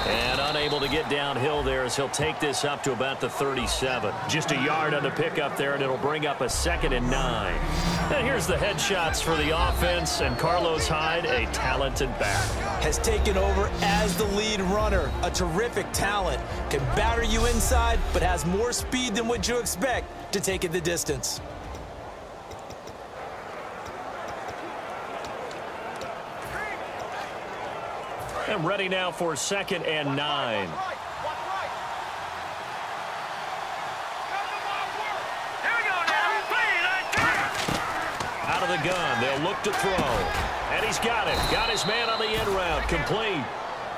And unable to get downhill there as he'll take this up to about the 37. Just a yard on the pickup there, and it'll bring up a 2nd and 9. And here's the headshots for the offense, and Carlos Hyde, a talented back. Has taken over as the lead runner. A terrific talent. Can batter you inside, but has more speed than what you expect to take it the distance. And ready now for 2nd and 9. Out of the gun, they'll look to throw. And he's got it. Got his man on the end route. Complete.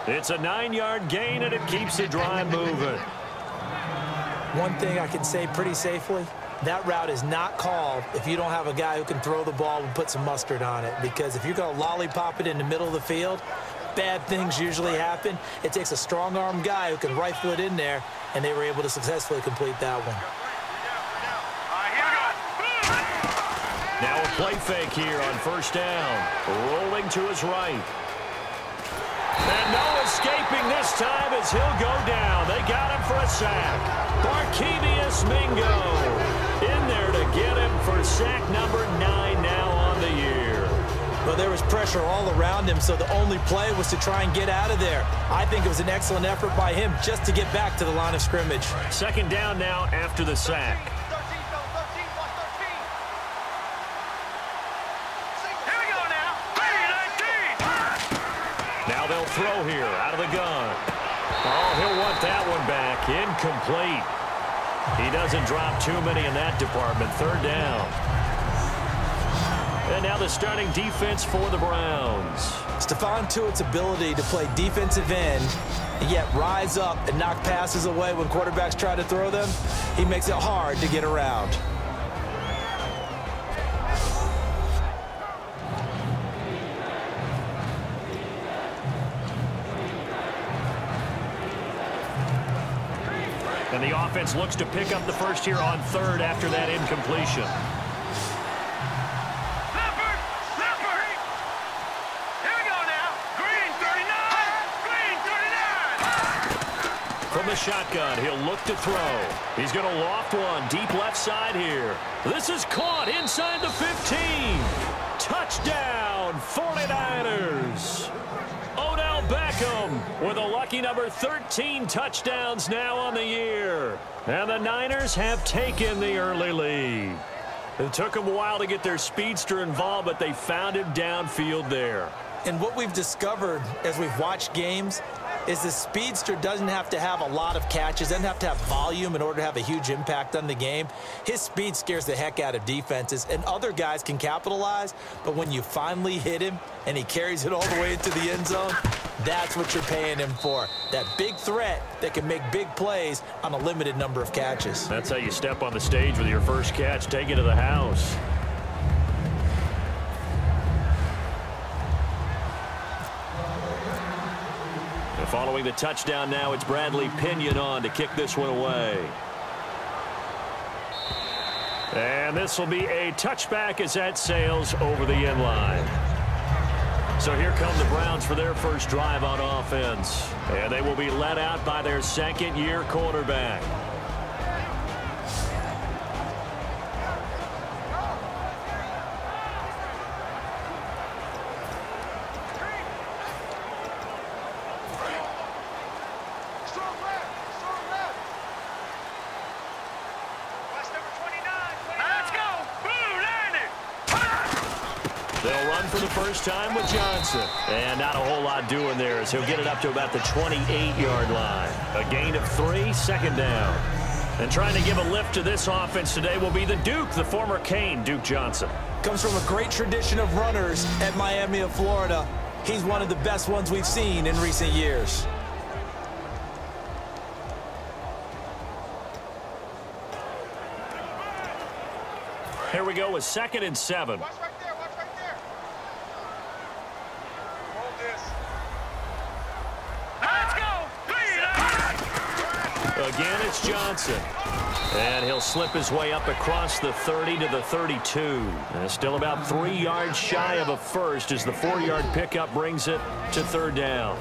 It's a 9-yard gain, and it keeps the drive moving. One thing I can say pretty safely, that route is not called if you don't have a guy who can throw the ball and put some mustard on it. Because if you're going to lollipop it in the middle of the field, bad things usually happen. It takes a strong-arm guy who can rifle it in there, and they were able to successfully complete that one. Now a play fake here on 1st down. Rolling to his right. And no escaping this time as he'll go down. They got him for a sack. Barkevius Mingo in there to get him for sack number 9 now on the year. Well, there was pressure all around him, so the only play was to try and get out of there. I think it was an excellent effort by him just to get back to the line of scrimmage. 2nd down now after the sack. Now they'll throw here out of the gun. Oh, he'll want that one back. Incomplete. He doesn't drop too many in that department. 3rd down. And now the starting defense for the Browns. Stephon Tuitt's ability to play defensive end and yet rise up and knock passes away when quarterbacks try to throw them, he makes it hard to get around. And the offense looks to pick up the first here on 3rd after that incompletion. From the shotgun, he'll look to throw. He's going to loft one deep left side here. This is caught inside the 15. Touchdown, 49ers. Odell Beckham with a lucky number 13 touchdowns now on the year. And the Niners have taken the early lead. It took them a while to get their speedster involved, but they found him downfield there. And what we've discovered as we've watched games is the speedster doesn't have to have a lot of catches, doesn't have to have volume in order to have a huge impact on the game. His speed scares the heck out of defenses, and other guys can capitalize, but when you finally hit him and he carries it all the way into the end zone, that's what you're paying him for. That big threat that can make big plays on a limited number of catches. That's how you step on the stage with your first catch, take it to the house. Following the touchdown now, it's Bradley Pinion on to kick this one away. And this will be a touchback as that sails over the end line. So here come the Browns for their first drive on offense. And they will be led out by their 2nd-year quarterback. For the first time with Johnson. And not a whole lot doing there as he'll get it up to about the 28-yard line. A gain of 3, 2nd down. And trying to give a lift to this offense today will be the Duke, the former Cane, Duke Johnson. Comes from a great tradition of runners at Miami of Florida. He's one of the best ones we've seen in recent years. Here we go with 2nd and 7. Again, it's Johnson. And he'll slip his way up across the 30 to the 32. And still about 3 yards shy of a first as the 4-yard pickup brings it to 3rd down.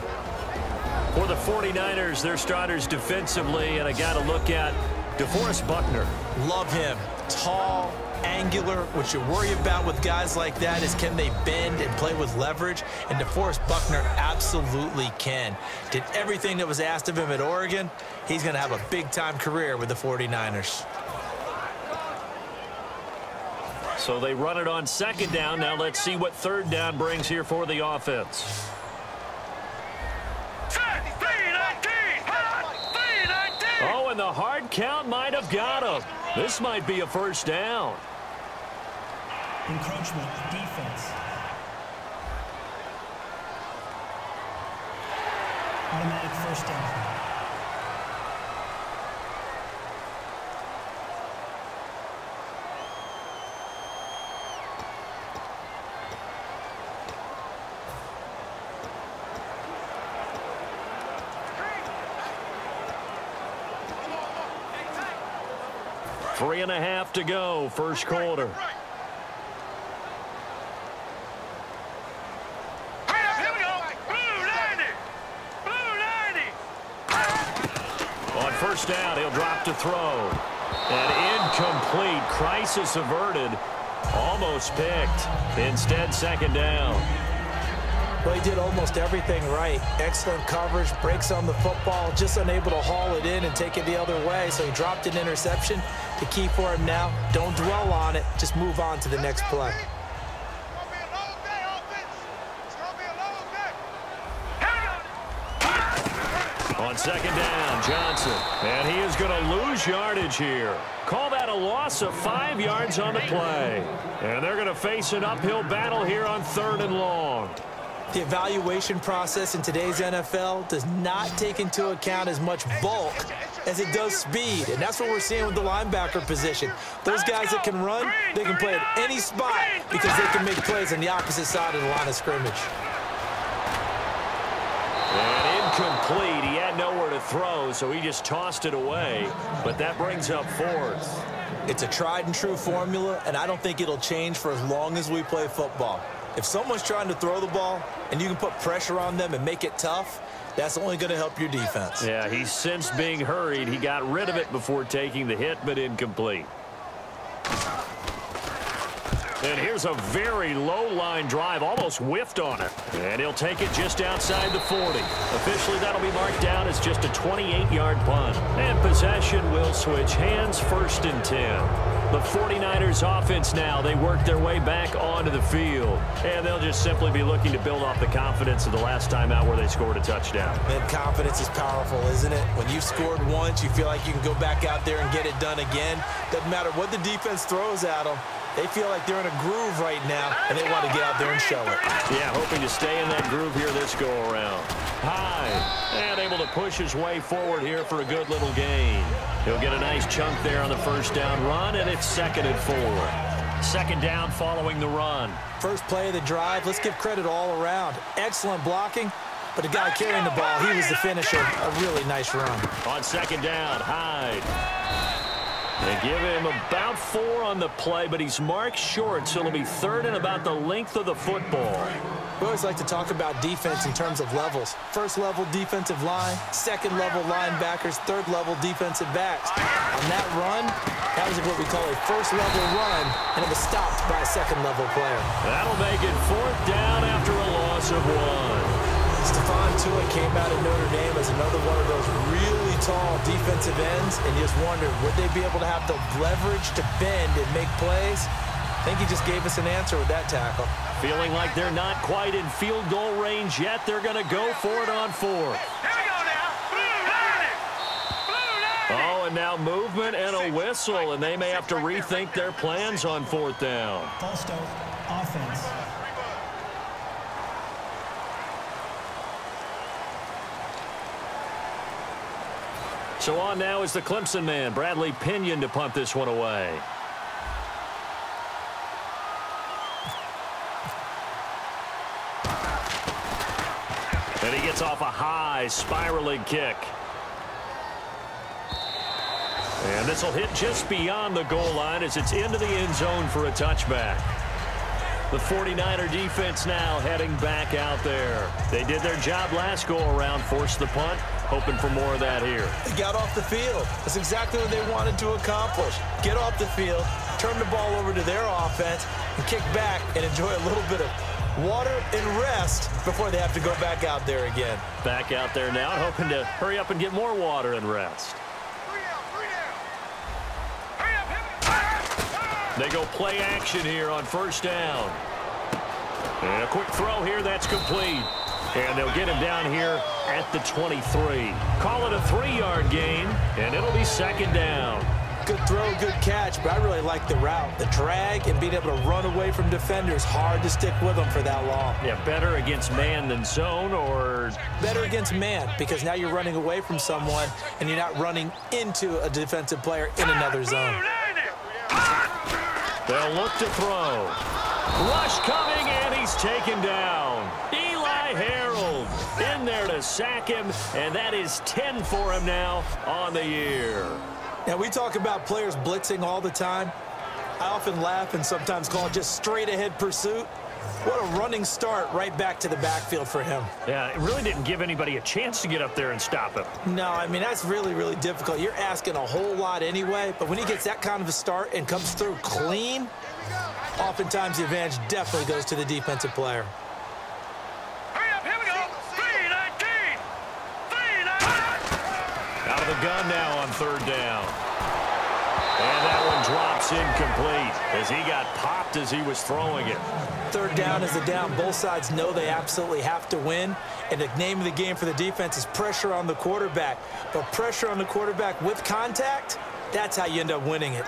For the 49ers, their starters defensively, and I got to look at DeForest Buckner. Love him. Tall, angular. What you worry about with guys like that is can they bend and play with leverage? And DeForest Buckner absolutely can. Did everything that was asked of him at Oregon. He's going to have a big-time career with the 49ers. So they run it on second down. Now let's see what third down brings here for the offense. Oh, and the hard count might have got him. This might be a first down. Encroachment, defense. Automatic first down. Three and a half to go, first quarter. On first down, he'll drop to throw. An incomplete. Crisis averted. Almost picked. Instead, second down. Well, he did almost everything right. Excellent coverage, breaks on the football, just unable to haul it in and take it the other way. So he dropped an interception. The key for him now, don't dwell on it. Just move on to the next play. On second down, Johnson. And he is going to lose yardage here. Call that a loss of 5 yards on the play. And they're going to face an uphill battle here on third and long. The evaluation process in today's NFL does not take into account as much bulk as it does speed, and that's what we're seeing with the linebacker position. Those guys that can run, they can play at any spot because they can make plays on the opposite side of the line of scrimmage. And incomplete. He had nowhere to throw, so he just tossed it away, but that brings up fourth. It's a tried and true formula, and I don't think it'll change for as long as we play football. If someone's trying to throw the ball and you can put pressure on them and make it tough, that's only going to help your defense. Yeah, he's since being hurried. He got rid of it before taking the hit, but incomplete. And here's a very low line drive, almost whiffed on it. And he'll take it just outside the 40. Officially, that'll be marked down as just a 28-yard punt. And possession will switch hands, first and 10. The 49ers offense now, they work their way back onto the field. And they'll just simply be looking to build off the confidence of the last time out where they scored a touchdown. Man, confidence is powerful, isn't it? When you've scored once, you feel like you can go back out there and get it done again. Doesn't matter what the defense throws at them. They feel like they're in a groove right now, and they want to get out there and show it. Yeah, hoping to stay in that groove here this go-around. High, and able to push his way forward here for a good little gain. He'll get a nice chunk there on the first down run, and it's 2nd and 4. Second down following the run. First play of the drive, let's give credit all around. Excellent blocking, but the guy carrying the ball, he was the finisher. A really nice run. On second down, Hyde. They give him about 4 on the play, but he's marked short, so it'll be 3rd and about the length of the football. We always like to talk about defense in terms of levels. First level defensive line, second level linebackers, third level defensive backs. On that run, that was what we call a first level run, and it was stopped by a second level player. That'll make it 4th down after a loss of 1. Stephon Tuitt came out of Notre Dame as another one of those really tall defensive ends, and you just wondered, would they be able to have the leverage to bend and make plays? I think he just gave us an answer with that tackle. Feeling like they're not quite in field goal range yet. They're going to go for it on 4th. Oh, and now movement and a whistle, and they may have to rethink their plans on 4th down. False start, offense. So on now is the Clemson man, Bradley Pinion, to punt this one away. And he gets off a high spiraling kick. And this will hit just beyond the goal line as it's into the end zone for a touchback. The 49er defense now heading back out there. They did their job last go-around, forced the punt, hoping for more of that here. They got off the field. That's exactly what they wanted to accomplish. Get off the field, turn the ball over to their offense, and kick back and enjoy a little bit of water and rest before they have to go back out there again. Back out there now, hoping to hurry up and get more water and rest. They go play action here on first down. And a quick throw here, that's complete. And they'll get him down here at the 23. Call it a 3-yard gain, and it'll be second down. Good throw, good catch, but I really like the route. The drag and being able to run away from defenders, hard to stick with them for that long. Yeah, better against man than zone, or? Better against man, because now you're running away from someone and you're not running into a defensive player in another zone. They'll look to throw. Rush coming, and he's taken down. Eli Harold in there to sack him, and that is 10 for him now on the year. Now, we talk about players blitzing all the time. I often laugh and sometimes call it just straight-ahead pursuit. What a running start right back to the backfield for him. Yeah, it really didn't give anybody a chance to get up there and stop him. No, I mean, that's really, really difficult. You're asking a whole lot anyway, but when he gets that kind of a start and comes through clean, oftentimes the advantage definitely goes to the defensive player. Hurry up, here we go. 3-19. 3-19. Out of the gun now on third down. And that one drops incomplete as he got popped as he was throwing it. Third down is a down. Both sides know they absolutely have to win. And the name of the game for the defense is pressure on the quarterback. But pressure on the quarterback with contact, that's how you end up winning it.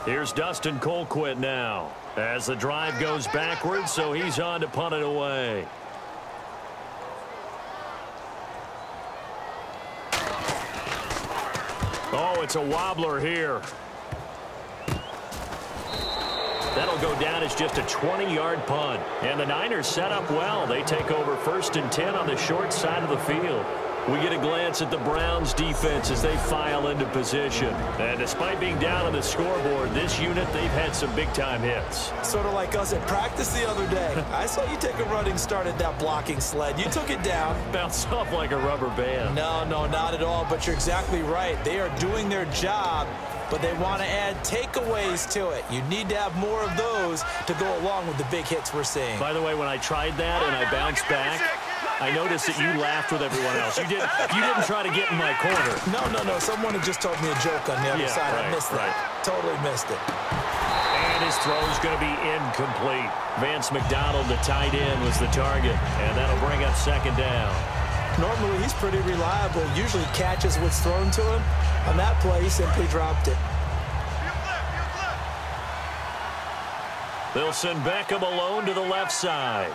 Here's Dustin Colquitt now as the drive goes backwards, so he's on to punt it away. Oh, it's a wobbler here. That'll go down as just a 20-yard punt. And the Niners set up well. They take over 1st and 10 on the short side of the field. We get a glance at the Browns defense as they file into position. And despite being down on the scoreboard, this unit, they've had some big-time hits. Sort of like us at practice the other day. I saw you take a running start at that blocking sled. You took it down. Bounced off like a rubber band. No, not at all, but you're exactly right. They are doing their job, but they want to add takeaways to it. You need to have more of those to go along with the big hits we're seeing. By the way, when I tried that and I bounced back, I noticed that you laughed with everyone else. You didn't try to get in my corner. No. Someone had just told me a joke on the other side. Right, I missed that. Totally missed it. And his throw's going to be incomplete. Vance McDonald, the tight end, was the target. And that'll bring up second down. Normally, he's pretty reliable. Usually catches what's thrown to him. On that play, he simply dropped it. They'll send Beckham alone to the left side.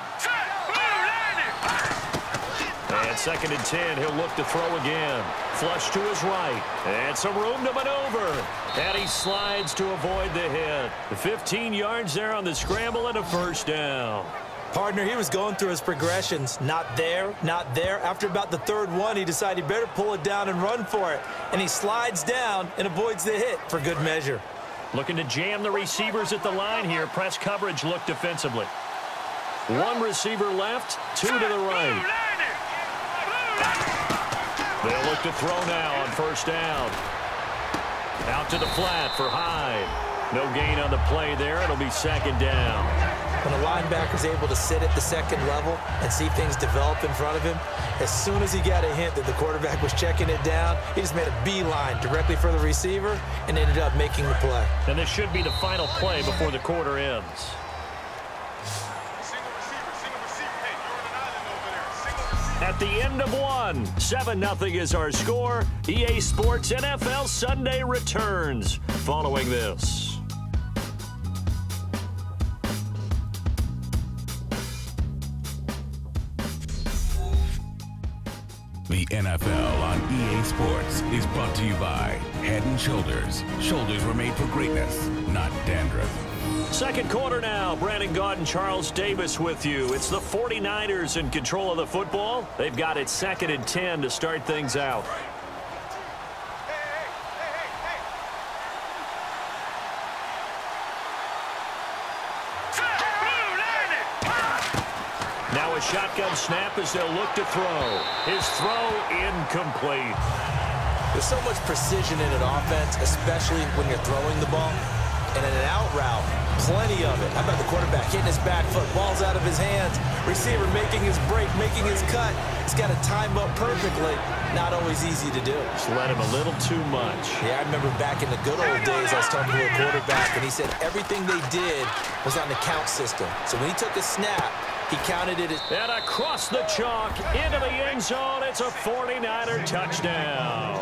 And 2nd and 10, he'll look to throw again. Flush to his right. And some room to maneuver. And he slides to avoid the hit. 15 yards there on the scramble and a first down. Partner, he was going through his progressions. Not there, not there. After about the third one, he decided he better pull it down and run for it. And he slides down and avoids the hit for good measure. Looking to jam the receivers at the line here. Press coverage look defensively. One receiver left, 2 to the right. They'll look to throw now on first down. Out to the flat for Hyde. No gain on the play there. It'll be second down. When a linebacker's able to sit at the second level and see things develop in front of him, as soon as he got a hint that the quarterback was checking it down, he just made a beeline directly for the receiver and ended up making the play. And this should be the final play before the quarter ends. At the end of one, 7-0 is our score. EA Sports NFL Sunday returns following this. The NFL on EA Sports is brought to you by Head & Shoulders. Shoulders were made for greatness, not dandruff. Second quarter now. Brandon Gaudin, Charles Davis with you. It's the 49ers in control of the football. They've got it 2nd and 10 to start things out. Now a shotgun snap as they'll look to throw. His throw incomplete. There's so much precision in an offense, especially when you're throwing the ball. And in an out route, plenty of it. How about the quarterback hitting his back foot, ball's out of his hands, receiver making his break, making his cut. He's got to time up perfectly. Not always easy to do. Just let him a little too much. Yeah, I remember back in the good old days, I was talking to a quarterback, and he said everything they did was on the count system. So when he took a snap, he counted it as... And across the chalk, into the end zone, it's a 49er touchdown.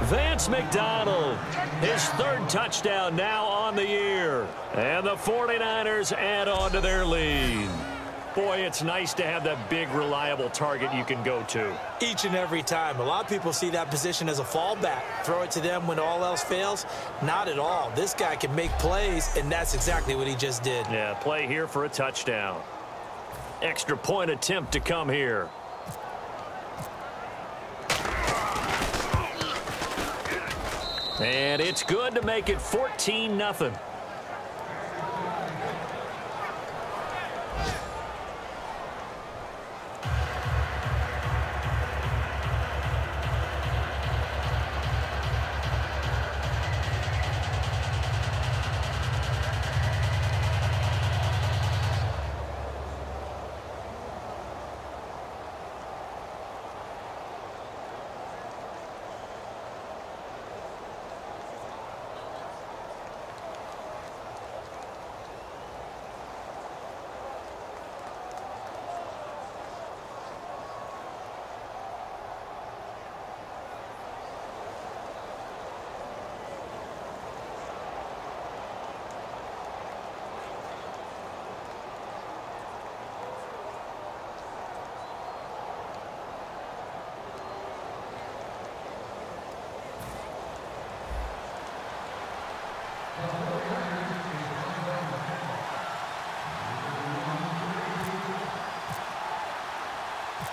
Vance McDonald, his third touchdown now on the year. And the 49ers add on to their lead. Boy, it's nice to have that big, reliable target you can go to. Each and every time. A lot of people see that position as a fallback. Throw it to them when all else fails. Not at all. This guy can make plays, and that's exactly what he just did. Yeah, play here for a touchdown. Extra point attempt to come here. And it's good to make it 14-0.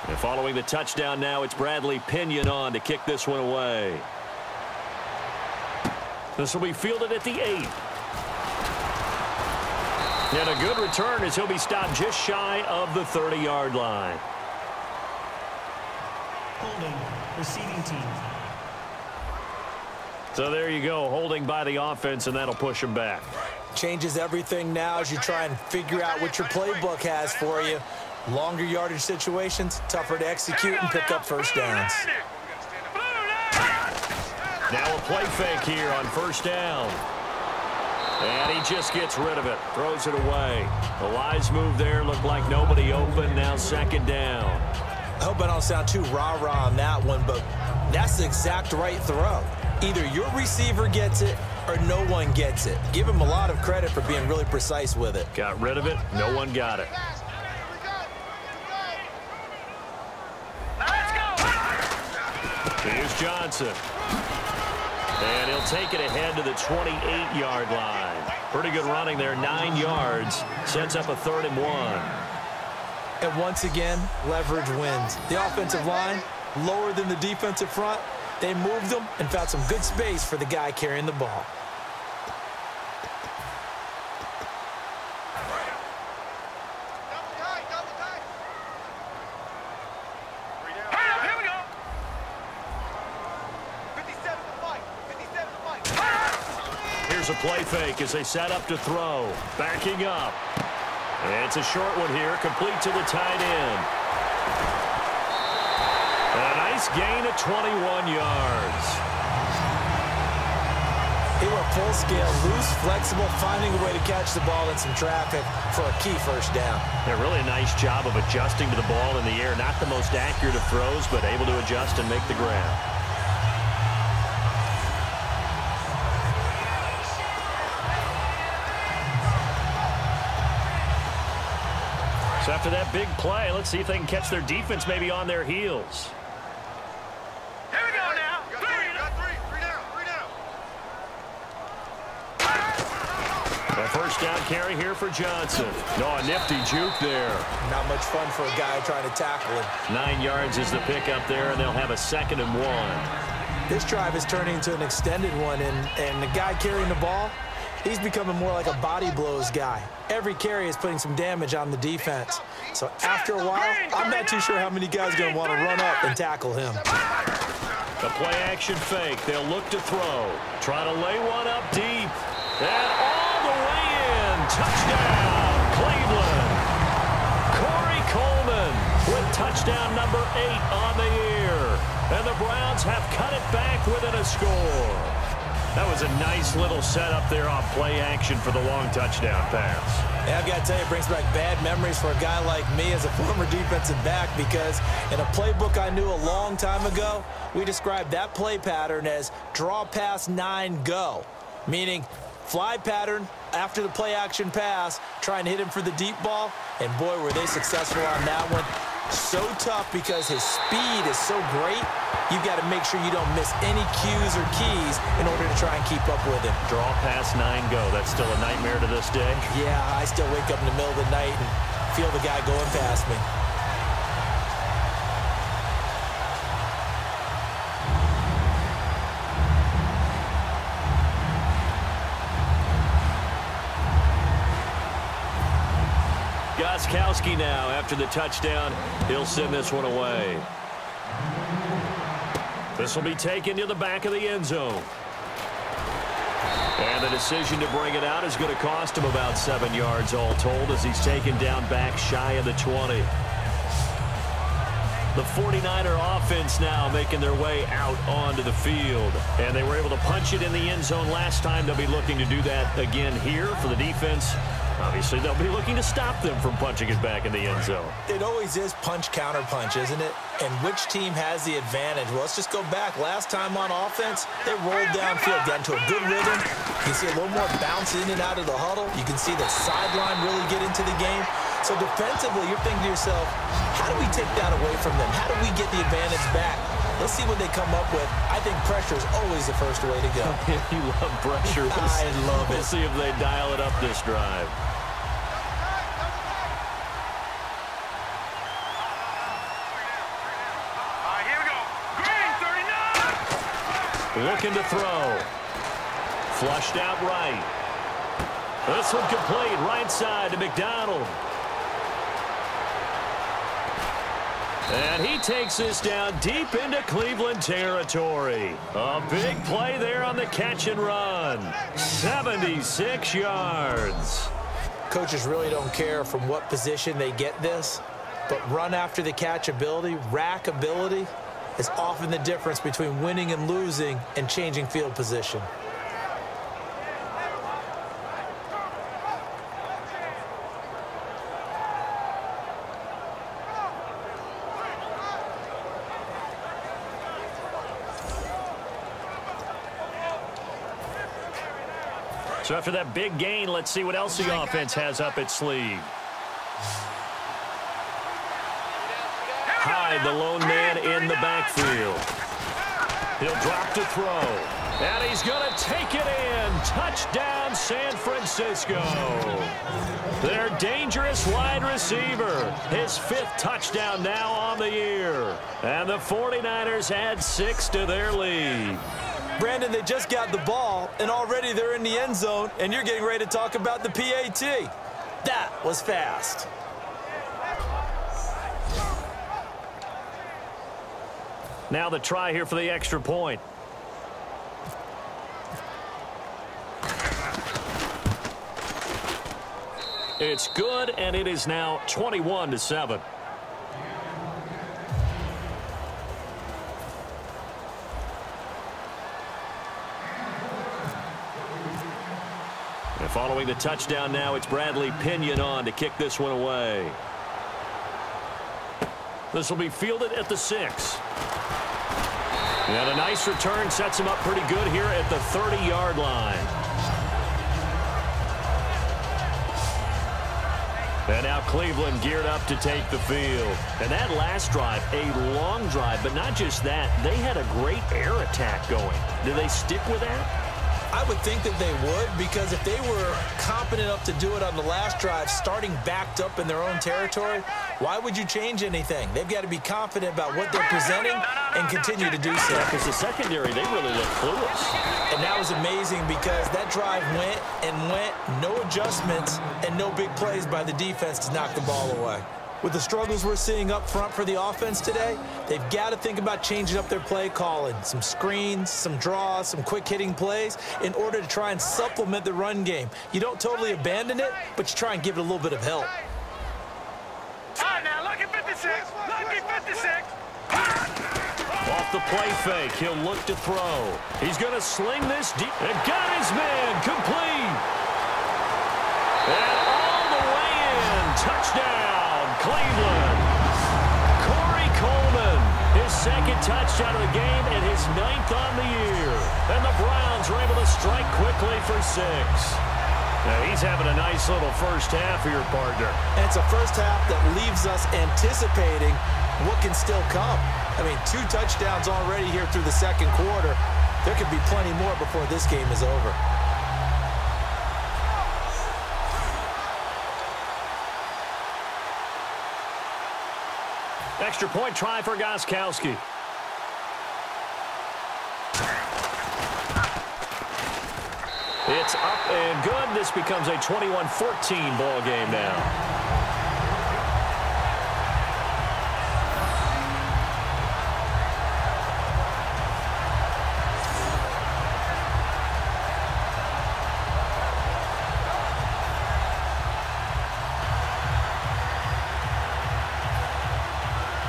And following the touchdown now, it's Bradley Pinion on to kick this one away. This will be fielded at the 8. And a good return as he'll be stopped just shy of the 30-yard line. Holding, receiving team. So there you go, holding by the offense, and that'll push him back. Changes everything now as you try and figure out what your playbook has for you. Longer yardage situations, tougher to execute and pick up first downs. Now a play fake here on first down. And he just gets rid of it, throws it away. The wise move there, looked like nobody open, now second down. I hope I don't sound too rah-rah on that one, but that's the exact right throw. Either your receiver gets it or no one gets it. Give him a lot of credit for being really precise with it. Got rid of it, no one got it. Here's Johnson. And he'll take it ahead to the 28-yard line. Pretty good running there, 9 yards. Sets up a 3rd and 1. And once again, leverage wins. The offensive line, lower than the defensive front. They moved them and found some good space for the guy carrying the ball. Here's a play fake as they set up to throw. Backing up. And it's a short one here, complete to the tight end. A nice gain of 21 yards. They were full scale, loose, flexible, finding a way to catch the ball in some traffic for a key first down. Yeah, really a nice job of adjusting to the ball in the air. Not the most accurate of throws, but able to adjust and make the grab. So after that big play, let's see if they can catch their defense maybe on their heels. Here we go now. Three down. A first down carry here for Johnson. No, a nifty juke there. Not much fun for a guy trying to tackle him. 9 yards is the pickup there, and they'll have a 2nd and 1. This drive is turning into an extended one, and the guy carrying the ball, He's becoming more like a body blows guy. Every carry is putting some damage on the defense. So after a while, I'm not too sure how many guys are going to want to run up and tackle him. The play action fake. They'll look to throw. Try to lay one up deep. And all the way in. Touchdown, Cleveland. Corey Coleman with touchdown number 8 on the year. And the Browns have cut it back within a score. That was a nice little setup there on play action for the long touchdown pass. Yeah, I've got to tell you, it brings back bad memories for a guy like me as a former defensive back, because in a playbook I knew a long time ago, we described that play pattern as draw pass 9 go, meaning fly pattern after the play action pass, try and hit him for the deep ball, and boy, were they successful on that one. So tough because his speed is so great, you've got to make sure you don't miss any cues or keys in order to try and keep up with him. Draw pass 9 go. That's still a nightmare to this day? Yeah, I still wake up in the middle of the night and feel the guy going past me. Gostkowski now after the touchdown. He'll send this one away. This will be taken to the back of the end zone. And the decision to bring it out is going to cost him about 7 yards all told, as he's taken down back shy of the 20. The 49er offense now making their way out onto the field. And they were able to punch it in the end zone last time. They'll be looking to do that again here for the defense. Obviously, they'll be looking to stop them from punching it back in the end zone. It always is punch, counter punch, isn't it? And which team has the advantage? Well, let's just go back. Last time on offense, they rolled downfield, got into a good rhythm. You can see a little more bounce in and out of the huddle. You can see the sideline really get into the game. So defensively, you're thinking to yourself, how do we take that away from them? How do we get the advantage back? Let's see what they come up with. I think pressure is always the first way to go. You love pressure. I love it. We'll see if they dial it up this drive. Looking to throw. Flushed out right. This one complete right side to McDonald. And he takes this down deep into Cleveland territory. A big play there on the catch and run. 76 yards. Coaches really don't care from what position they get this, but run after the catch ability, rack ability, is often the difference between winning and losing and changing field position. So after that big gain, let's see what else the offense has up its sleeve. Hyde, the lone man in the backfield. He'll drop to throw. And he's going to take it in. Touchdown, San Francisco. Their dangerous wide receiver. His 5th touchdown now on the year. And the 49ers add 6 to their lead. Brandon, they just got the ball, and already they're in the end zone, and you're getting ready to talk about the PAT. That was fast. Now the try here for the extra point. It's good, and it is now 21-7. And following the touchdown now, it's Bradley Pinion on to kick this one away. This will be fielded at the 6. And a nice return sets him up pretty good here at the 30-yard line. And now Cleveland geared up to take the field. And that last drive, a long drive, but not just that. They had a great air attack going. Do they stick with that? I would think that they would, because if they were competent enough to do it on the last drive, starting backed up in their own territory, Why would you change anything? They've got to be confident about what they're presenting and continue to do so. Because the secondary, they really look clueless. And that was amazing because that drive went and went, no adjustments and no big plays by the defense to knock the ball away. With the struggles we're seeing up front for the offense today, they've got to think about changing up their play calling. Some screens, some draws, some quick-hitting plays in order to try and supplement the run game. You don't totally abandon it, but you try and give it a little bit of help. All right, now, lucky 56. Lucky 56. Off the play fake, he'll look to throw. He's going to sling this deep. And got his man complete. And all the way in. Touchdown, Cleveland. Corey Coleman, his second touchdown of the game and his 9th on the year. And the Browns are able to strike quickly for 6. Now, he's having a nice little first half here, partner. And it's a first half that leaves us anticipating what can still come. I mean, 2 touchdowns already here through the second quarter. There could be plenty more before this game is over. Extra point try for Gostkowski. It's up and good. This becomes a 21-14 ball game now.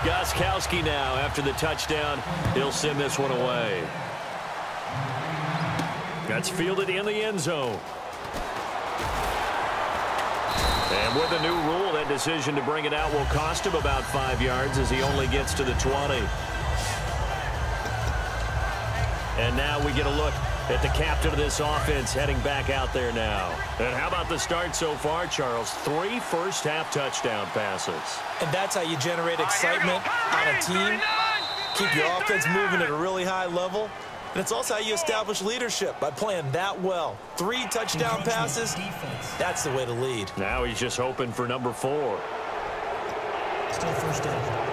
Gostkowski now after the touchdown. He'll send this one away. That's fielded in the end zone. And with the new rule, that decision to bring it out will cost him about 5 yards as he only gets to the 20. And now we get a look at the captain of this offense heading back out there now. And how about the start so far, Charles? 3 first-half touchdown passes. And that's how you generate excitement on a team, keep your offense moving at a really high level. And it's also how you establish leadership by playing that well. 3 touchdown passes, that's the way to lead. Now he's just hoping for number 4. Still first down.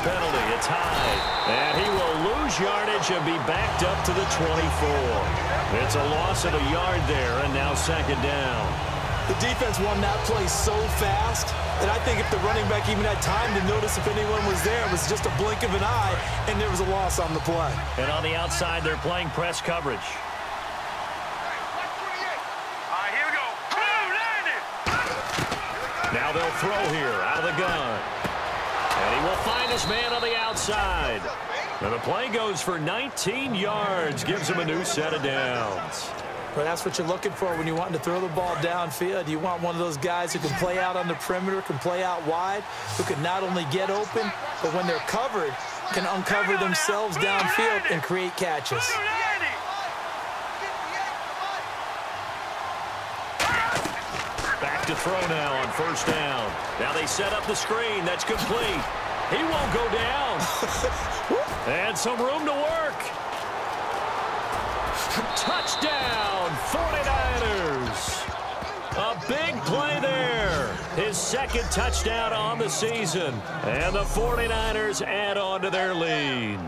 Penalty, it's high, and he will lose yardage and be backed up to the 24. It's a loss of a yard there, and now second down. The defense won that play so fast that I think if the running back even had time to notice if anyone was there, it was just a blink of an eye, and there was a loss on the play. And on the outside, they're playing press coverage. All right, here we go. Now they'll throw here out of the gun. And he will find his man on the outside. And the play goes for 19 yards. Gives him a new set of downs. But that's what you're looking for when you're wanting to throw the ball downfield. You want one of those guys who can play out on the perimeter, can play out wide, who can not only get open, but when they're covered, can uncover themselves downfield and create catches. Back to throw now on first down. Now they set up the screen. That's complete. He won't go down. And some room to work. Touchdown, 49ers. A big play there. His second touchdown on the season. And the 49ers add on to their lead.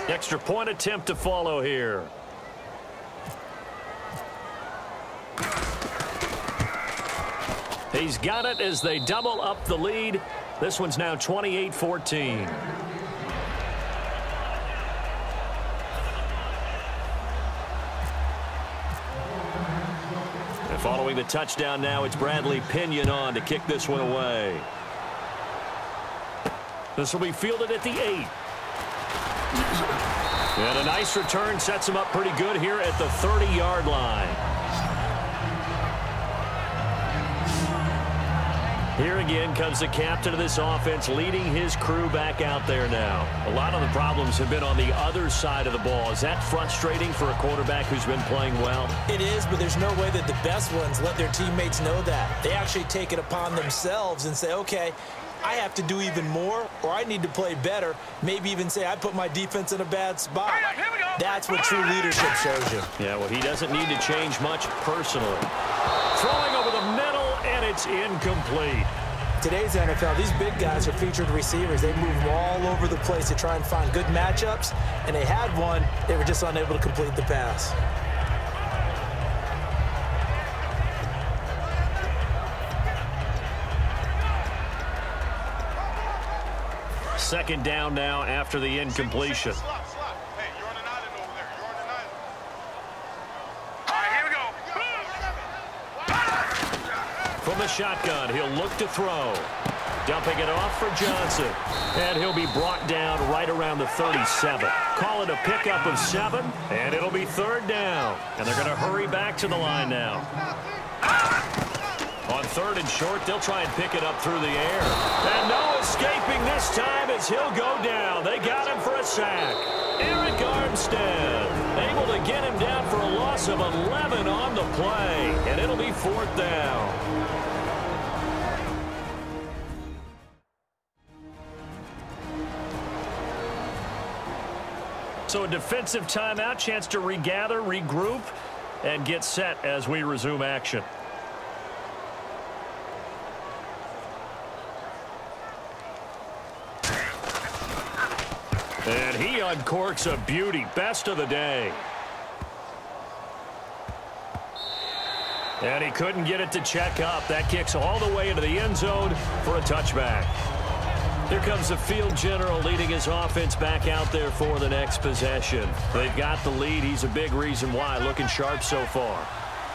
Extra point attempt to follow here. He's got it as they double up the lead. This one's now 28-14. And following the touchdown now, it's Bradley Pinion on to kick this one away. This will be fielded at the 8. And a nice return sets him up pretty good here at the 30-yard line. Here again comes the captain of this offense, leading his crew back out there now. A lot of the problems have been on the other side of the ball. Is that frustrating for a quarterback who's been playing well? It is, but there's no way that the best ones let their teammates know that. They actually take it upon themselves and say, okay, I have to do even more, or I need to play better. Maybe even say, I put my defense in a bad spot. That's what true leadership shows you. Yeah, well, he doesn't need to change much personally. Throwing over the middle, and it's incomplete. Today's NFL, these big guys are featured receivers. They move all over the place to try and find good matchups, and they had one. They were just unable to complete the pass. Second down now after the incompletion. Hey, you're on an island over there. You're on an island. All right, here we go. From the shotgun, he'll look to throw. Dumping it off for Johnson. And he'll be brought down right around the 37. Call it a pickup of 7, and it'll be third down. And they're going to hurry back to the line now. On third and short, they'll try and pick it up through the air. And no escaping this time as he'll go down. They got him for a sack. Eric Armstead able to get him down for a loss of 11 on the play. And it'll be fourth down. So a defensive timeout, chance to regather, regroup, and get set as we resume action. And he uncorks a beauty. Best of the day. And he couldn't get it to check up. That kicks all the way into the end zone for a touchback. Here comes the field general leading his offense back out there for the next possession. They've got the lead. He's a big reason why. Looking sharp so far.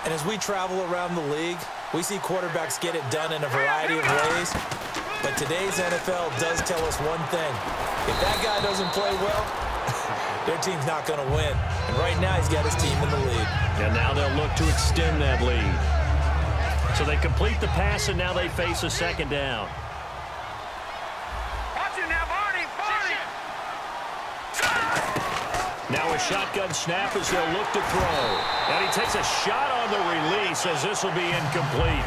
And as we travel around the league, we see quarterbacks get it done in a variety of ways. But today's NFL does tell us one thing. If that guy doesn't play well, their team's not going to win. And right now, he's got his team in the lead. And now they'll look to extend that lead. So they complete the pass, and now they face a second down. Watch it now, Barney! Now a shotgun snap as they'll look to throw. And he takes a shot on the release as this will be incomplete.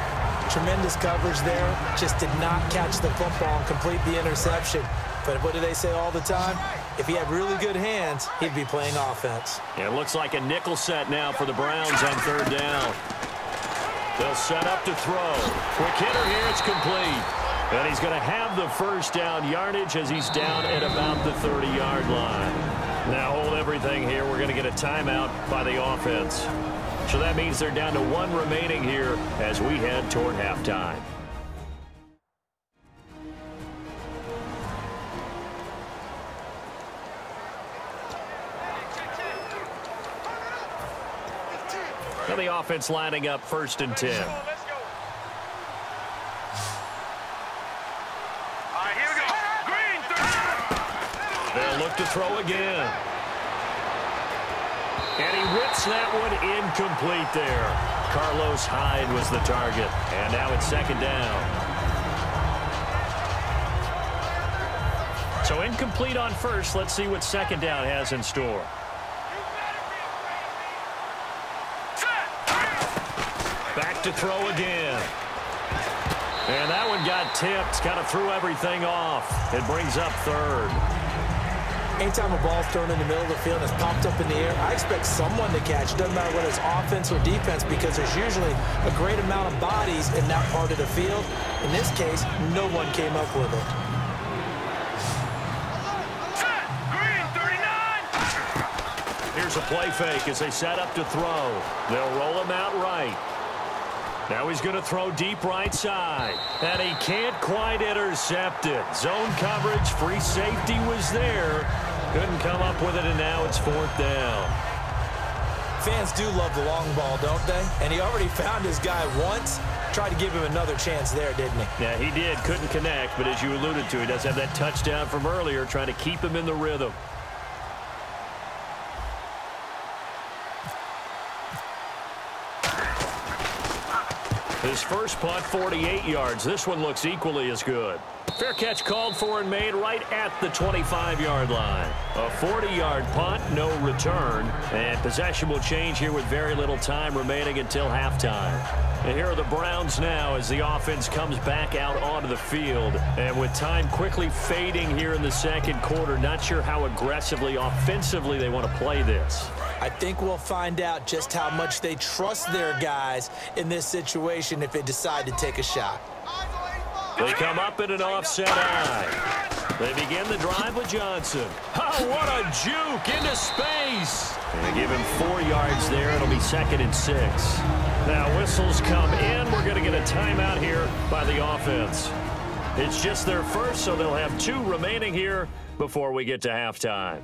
Tremendous coverage there. Just did not catch the football and complete the interception. But what do they say all the time? If he had really good hands, he'd be playing offense. Yeah, it looks like a nickel set now for the Browns on third down. They'll set up to throw. Quick hitter here, it's complete. And he's going to have the first down yardage as he's down at about the 30-yard line. Now hold everything here. We're going to get a timeout by the offense. So that means they're down to 1 remaining here as we head toward halftime. Now the offense lining up 1st and 10. Let's go. All right, here we go. Green, 3. They'll look to throw again. And he rips that one incomplete there. Carlos Hyde was the target. And now it's second down. So incomplete on first. Let's see what second down has in store. Back to throw again. And that one got tipped. Kind of threw everything off. It brings up third. Anytime a ball's thrown in the middle of the field and it's popped up in the air, I expect someone to catch. It doesn't matter whether it's offense or defense because there's usually a great amount of bodies in that part of the field. In this case, no one came up with it. Green, 39. Here's a play fake as they set up to throw. They'll roll him out right. Now he's going to throw deep right side. And he can't quite intercept it. Zone coverage, free safety was there. Couldn't come up with it, and now it's 4th down. Fans do love the long ball, don't they? And he already found his guy once. Tried to give him another chance there, didn't he? Yeah, he did. Couldn't connect, but as you alluded to, he does have that touchdown from earlier, trying to keep him in the rhythm. His first punt, 48 yards. This one looks equally as good. Fair catch called for and made right at the 25-yard line. A 40-yard punt, no return. And possession will change here with very little time remaining until halftime. And here are the Browns now as the offense comes back out onto the field. And with time quickly fading here in the second quarter, not sure how aggressively, offensively they want to play this. I think we'll find out just how much they trust their guys in this situation if they decide to take a shot. They come up in an offset eye. They begin the drive with Johnson. Oh, what a juke into space. They give him 4 yards there. It'll be 2nd and 6. Now whistles come in. We're going to get a timeout here by the offense. It's just their first, so they'll have 2 remaining here before we get to halftime.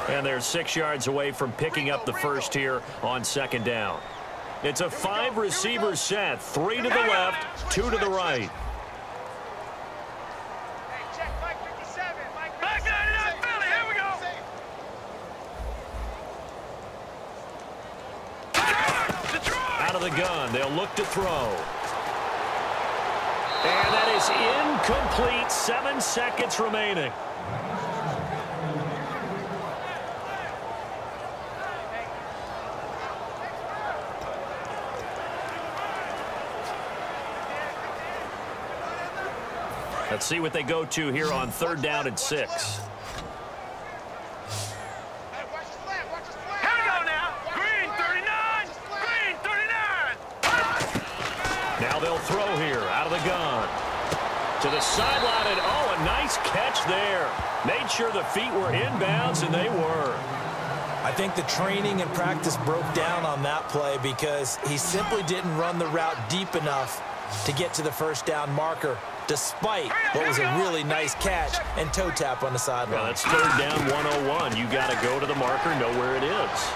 And they're 6 yards away from picking up the first here on 2nd down. It's a 5-receiver set, 3 to the left, 2 to the right. Out of the gun, they'll look to throw. And that is incomplete, 7 seconds remaining. Let's see what they go to here on 3rd down and 6. Here we go now. Green 39. Green 39. Now they'll throw here out of the gun. To the sideline, and oh, a nice catch there. Made sure the feet were inbounds, and they were. I think the training and practice broke down on that play because he simply didn't run the route deep enough to get to the first down marker, despite what was a really nice catch and toe tap on the sideline. Well, that's 3rd down 101. You got to go to the marker, know where it is.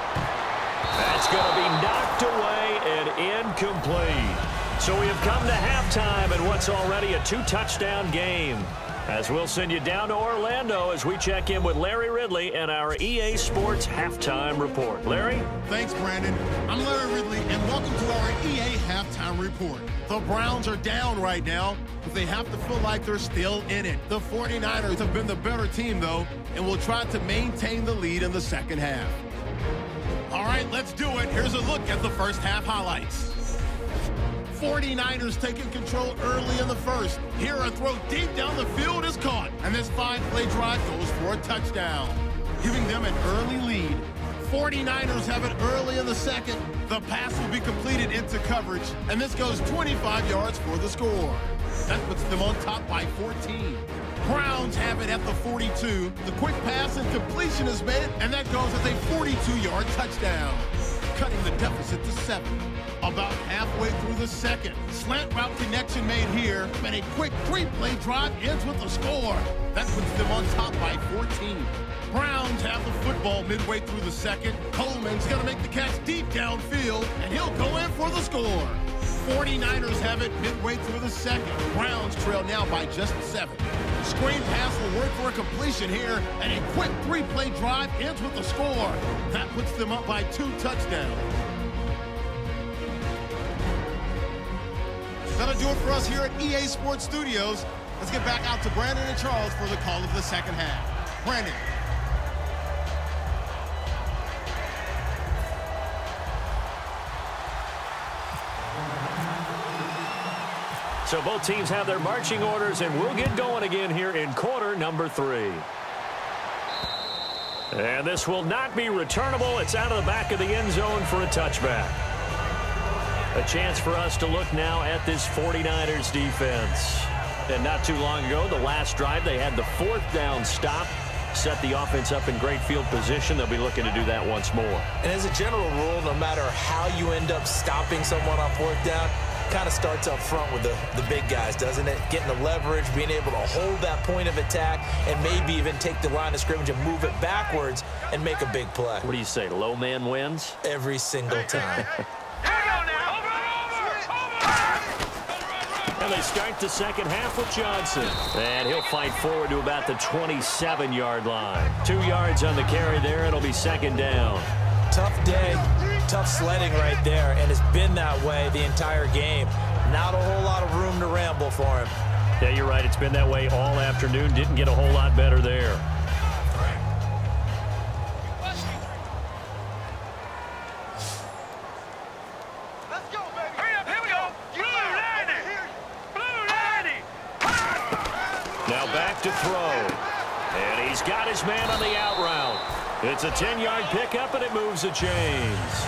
That's going to be knocked away and incomplete. So we have come to halftime in what's already a 2-touchdown game. As we'll send you down to Orlando as we check in with Larry Ridley and our EA Sports Halftime Report. Larry? Thanks, Brandon. I'm Larry Ridley, and welcome to our EA Halftime Report. The Browns are down right now, but they have to feel like they're still in it. The 49ers have been the better team, though, and will try to maintain the lead in the second half. All right, let's do it. Here's a look at the first half highlights. 49ers taking control early in the first. Here, a throw deep down the field is caught, and this 5-play drive goes for a touchdown, giving them an early lead. 49ers have it early in the second. The pass will be completed into coverage, and this goes 25 yards for the score. That puts them on top by 14. Browns have it at the 42. The quick pass and completion is made, and that goes as a 42-yard touchdown, cutting the deficit to 7. About halfway through the second, slant route connection made here, and a quick 3-play drive ends with a score. That puts them on top by 14. Browns have the football midway through the second. Coleman's going to make the catch deep downfield, and he'll go in for the score. 49ers have it midway through the second. Browns trail now by just 7. Screen pass will work for a completion here, and a quick 3-play drive ends with a score. That puts them up by 2 touchdowns. That'll do it for us here at EA Sports Studios. Let's get back out to Brandon and Charles for the call of the second half. Brandon. So both teams have their marching orders, and we'll get going again here in quarter number 3. And this will not be returnable. It's out of the back of the end zone for a touchback. A chance for us to look now at this 49ers defense. And not too long ago, the last drive, they had the 4th down stop, set the offense up in great field position. They'll be looking to do that once more. And as a general rule, no matter how you end up stopping someone on 4th down, kind of starts up front with the big guys, doesn't it? Getting the leverage, being able to hold that point of attack, and maybe even take the line of scrimmage and move it backwards and make a big play. What do you say, low man wins? Every single time. And they start the second half with Johnson. And he'll fight forward to about the 27-yard line. 2 yards on the carry there. It'll be 2nd down. tough day, tough sledding right there, and it's been that way the entire game. Not a whole lot of room to ramble for him. Yeah, you're right. It's been that way all afternoon. Didn't get a whole lot better there. Let's go, baby. Hurry up, here we go. Blue Lightning. Blue Lightning. Now back to throw. And he's got his man on the out route. It's a 10-yard pickup, and it moves the chains.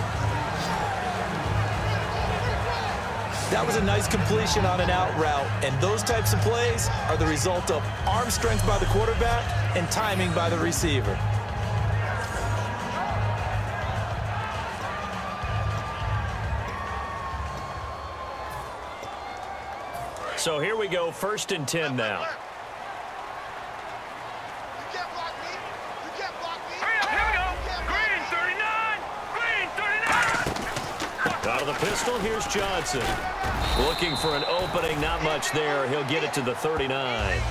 That was a nice completion on an out route, and those types of plays are the result of arm strength by the quarterback and timing by the receiver. So here we go, 1st and 10 now. Out of the pistol, here's Johnson. Looking for an opening, not much there. He'll get it to the 39.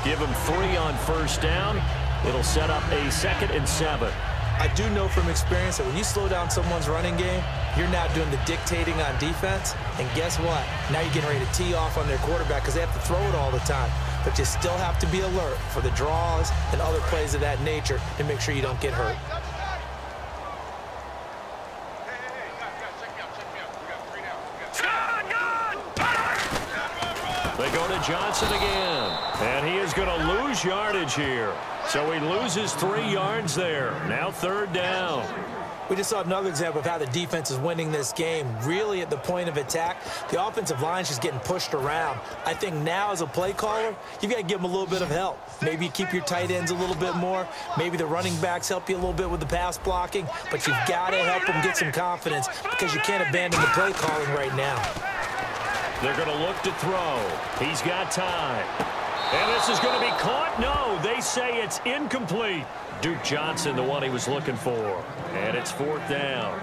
Give him 3 on 1st down. It'll set up a 2nd and 7. I do know from experience that when you slow down someone's running game, you're now doing the dictating on defense. And guess what? Now you're getting ready to tee off on their quarterback because they have to throw it all the time. But you still have to be alert for the draws and other plays of that nature to make sure you don't get hurt. They go to Johnson again, and he is going to lose yardage here. So he loses 3 yards there. Now 3rd down. We just saw another example of how the defense is winning this game. Really at the point of attack, the offensive line is just getting pushed around. I think now as a play caller, you've got to give them a little bit of help. Maybe you keep your tight ends a little bit more. Maybe the running backs help you a little bit with the pass blocking. But you've got to help them get some confidence because you can't abandon the play calling right now. They're going to look to throw. He's got time. And this is going to be caught. No, they say it's incomplete. Duke Johnson, the one he was looking for. And it's 4th down.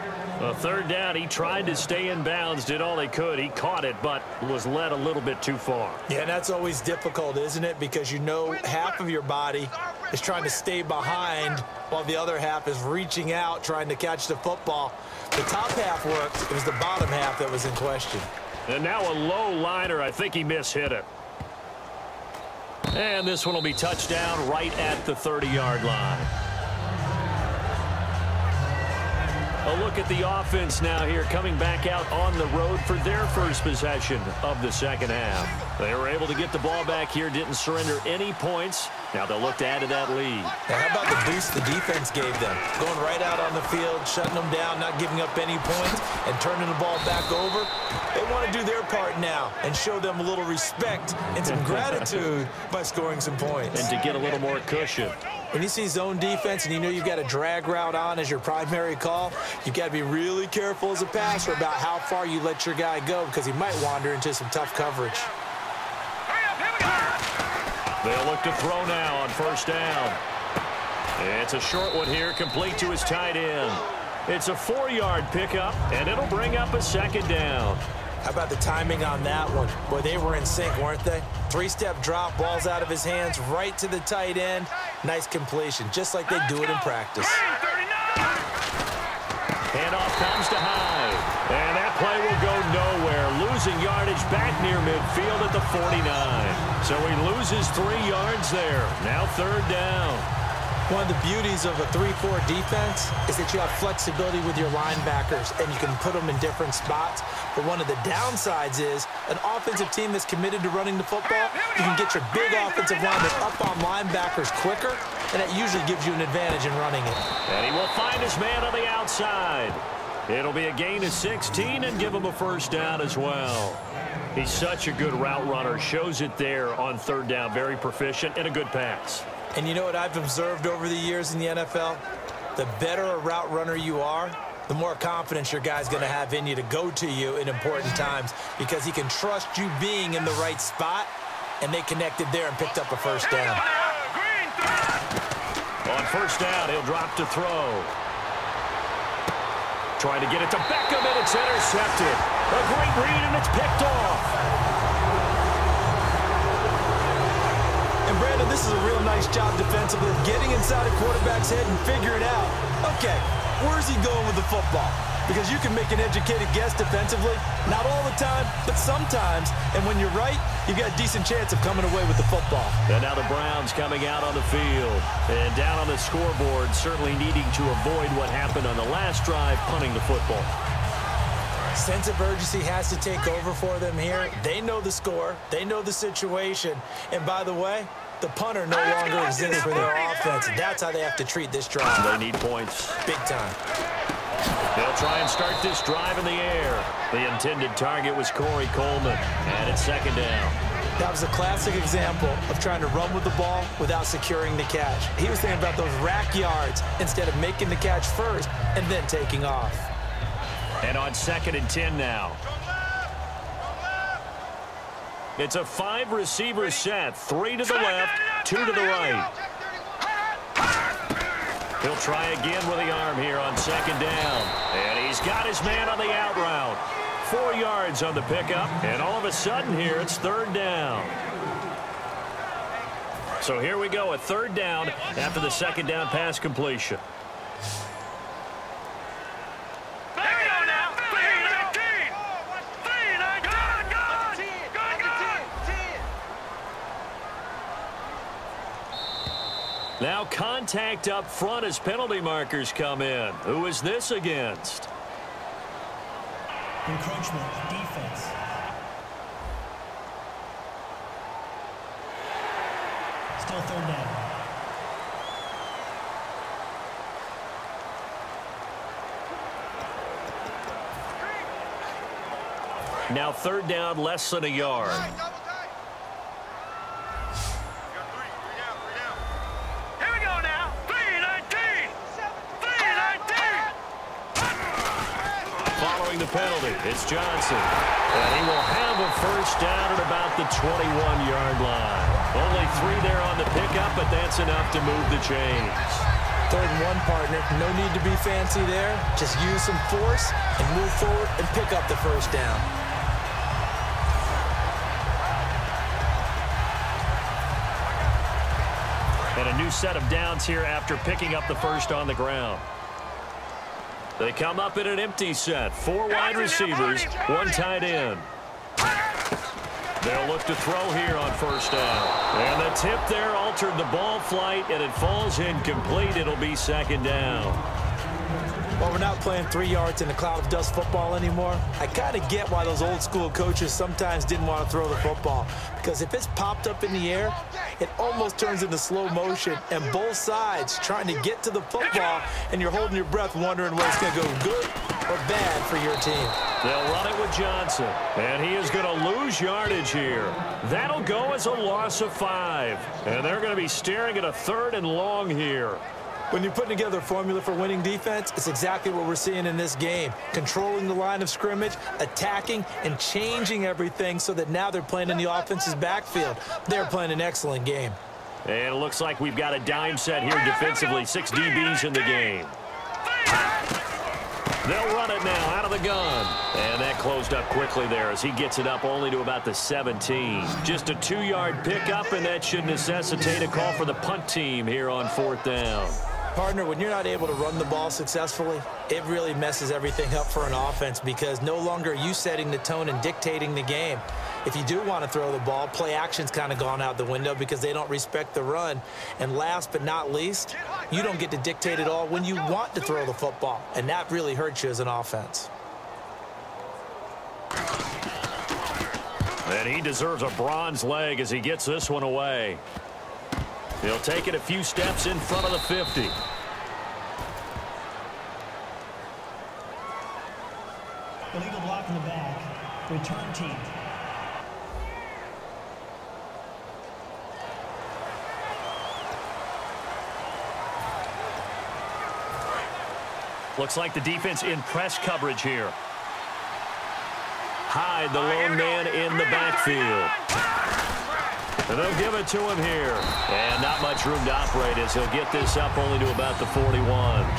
3rd down, he tried to stay in bounds, did all he could. He caught it, but was led a little bit too far. Yeah, and that's always difficult, isn't it? Because you know half of your body is trying to stay behind while the other half is reaching out, trying to catch the football. The top half worked. It was the bottom half that was in question. And now a low liner. I think he mishit it. And this one will be touchdown right at the 30-yard line. A look at the offense now here, coming back out on the road for their first possession of the 2nd half. They were able to get the ball back here, didn't surrender any points. Now they'll look to add to that lead. Now how about the boost the defense gave them? Going right out on the field, shutting them down, not giving up any points, and turning the ball back over. They want to do their part now and show them a little respect and some gratitude by scoring some points. And to get a little more cushion. When you see zone defense and you know you've got a drag route on as your primary call, you've got to be really careful as a passer about how far you let your guy go because he might wander into some tough coverage. They'll look to throw now on 1st down. It's a short one here, complete to his tight end. It's a 4-yard pickup, and it'll bring up a 2nd down. How about the timing on that one? Boy, they were in sync, weren't they? 3-step drop, balls out of his hands, right to the tight end. Nice completion, just like they do it in practice. Handoff comes to Hyde. And that play will go nowhere. Losing yardage back near midfield at the 49. So he loses 3 yards there. Now 3rd down. One of the beauties of a 3-4 defense is that you have flexibility with your linebackers and you can put them in different spots. But one of the downsides is an offensive team that's committed to running the football, you can get your big offensive linemen up on linebackers quicker, and that usually gives you an advantage in running it. And he will find his man on the outside. It'll be a gain of 16 and give him a 1st down as well. He's such a good route runner. Shows it there on 3rd down. Very proficient and a good pass. And you know what I've observed over the years in the NFL? The better a route runner you are, the more confidence your guy's going to have in you to go to you in important times because he can trust you being in the right spot, and they connected there and picked up a 1st down. On 1st down, he'll drop to throw. Trying to get it to Beckham, and it's intercepted. A great read, and it's picked off. And Brandon, this is a real nice job defensively of getting inside a quarterback's head and figuring out, okay, Where's he going with the football? Because you can make an educated guess defensively. Not all the time, but sometimes. And when you're right, you've got a decent chance of coming away with the football. And now the Browns coming out on the field. And down on the scoreboard, certainly needing to avoid what happened on the last drive, punting the football. Sense of urgency has to take over for them here. They know the score. They know the situation. And by the way, the punter no longer exists for their offense. That's how they have to treat this drive. They need points. Big time. They'll try and start this drive in the air. The intended target was Corey Coleman, and it's second down. That was a classic example of trying to run with the ball without securing the catch. He was thinking about those rack yards instead of making the catch first and then taking off. And on 2nd and 10 now. It's a 5-receiver set. 3 to the left, 2 to the right. He'll try again with the arm here on 2nd down. And he's got his man on the out route. 4 yards on the pickup. And all of a sudden here, it's 3rd down. So here we go, a 3rd down after the 2nd down pass completion. Now contact up front as penalty markers come in. Who is this against? Encroachment, defense. Still 3rd down. Now 3rd down, less than a yard. The penalty. It's Johnson. And he will have a 1st down at about the 21-yard line. Only 3 there on the pickup, but that's enough to move the chains. 3rd and 1, partner. No need to be fancy there. Just use some force and move forward and pick up the 1st down. And a new set of downs here after picking up the 1st on the ground. They come up in an empty set. 4 wide receivers, 1 tight end. They'll look to throw here on 1st down. And the tip there altered the ball flight, and it falls incomplete. It'll be 2nd down. Well, we're not playing 3 yards in a cloud of dust football anymore. I kind of get why those old school coaches sometimes didn't want to throw the football. Because if it's popped up in the air, it almost turns into slow motion. And both sides trying to get to the football, and you're holding your breath wondering whether it's going to go good or bad for your team. They'll run it with Johnson. And he is going to lose yardage here. That'll go as a loss of 5. And they're going to be staring at a 3rd and long here. When you're putting together a formula for winning defense, it's exactly what we're seeing in this game. Controlling the line of scrimmage, attacking, and changing everything so that now they're playing in the offense's backfield. They're playing an excellent game. And it looks like we've got a dime set here defensively. 6 DBs in the game. They'll run it now out of the gun. And that closed up quickly there as he gets it up only to about the 17. Just a 2-yard pickup, and that should necessitate a call for the punt team here on 4th down. Partner, when you're not able to run the ball successfully, it really messes everything up for an offense because no longer are you setting the tone and dictating the game. If you do want to throw the ball, play action's kind of gone out the window because they don't respect the run. And last but not least, you don't get to dictate it all when you want to throw the football, and that really hurts you as an offense. And he deserves a bronze leg as he gets this one away. He'll take it a few steps in front of the 50. Illegal block in the back. Return team. Looks like the defense in press coverage here. Hyde, the lone man in the backfield. And they'll give it to him here. And not much room to operate as he'll get this up only to about the 41.